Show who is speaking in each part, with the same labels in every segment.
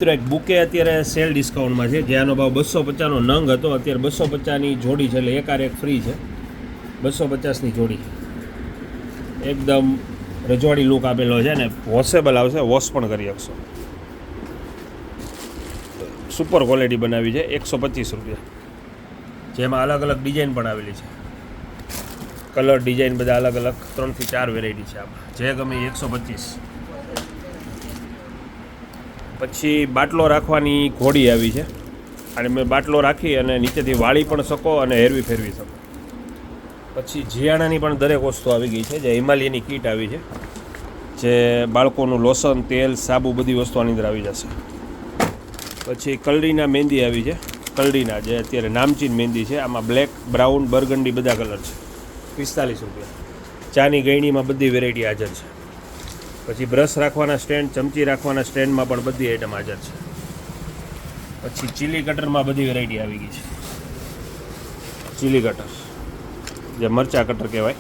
Speaker 1: મિત્રો એક બુકે અત્યારે સેલ ડિસ્કાઉન્ટમાં છે, જેનો ભાવ 250નો નંગ હતો, અત્યારે 250ની જોડી છે, એટલે એક આર એક ફ્રી છે. 250ની જોડી એકદમ રજવાડી લુક આપેલો છે ને વોશેબલ આવશે, વોશ પણ કરી શકશો. સુપર ક્વોલિટી બનાવી છે. 125 રૂપિયા, જેમાં અલગ અલગ ડિઝાઇન પણ આવેલી છે. કલર ડિઝાઇન બધા અલગ અલગ 3 થી 4 વેરાયટી છે આમાં, જે ગમે 125. પછી બાટલો રાખવાની ઘોડી આવી છે, અને મેં બાટલો રાખી અને નીચેથી વાળી પણ શકો અને હેરવી ફેરવી શકો. પછી જીયાણાની પણ દરેક વસ્તુ આવી ગઈ છે, જે હિમાલયની કીટ આવી છે, જે બાળકોનું લોશન, તેલ, સાબુ બધી વસ્તુ આની અંદર આવી જશે. પછી કલડીના મહેંદી આવી છે, કલડીના જે અત્યારે નામચીન મહેંદી છે. આમાં બ્લેક, બ્રાઉન, બર્ગન્ડી બધા કલર છે. 45 રૂપિયા. ચાની ગયણીમાં બધી વેરાયટી હાજર છે. પછી બ્રશ રાખવાના સ્ટેન્ડ, ચમચી રાખવાના સ્ટેન્ડમાં પણ બધી આઈટમ હાજર છે. પછી ચીલી કટરમાં બધી વેરાયટી આવી ગઈ છે. ચીલી કટર, જે મરચાં કટર કહેવાય,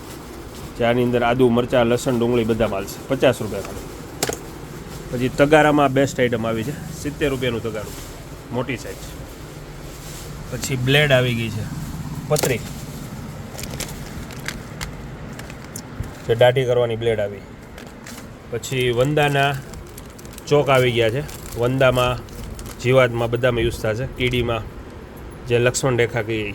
Speaker 1: જે આની અંદર આદુ, મરચાં, લસણ, ડુંગળી બધા માલ છે. 50 રૂપિયા ખાલી. પછી તગારામાં બેસ્ટ આઈટમ આવી છે, 70 રૂપિયાનું તગારું, મોટી સાઈઝ. પછી બ્લેડ આવી ગઈ છે, પતરી, જે દાઢી કરવાની બ્લેડ આવી. પછી વંદાના ચોક આવી ગયા છે. વંદામાં, જીવાતમાં બધામાં યુઝ થશે. કીડીમાં જે લક્ષ્મણ રેખા કહીએ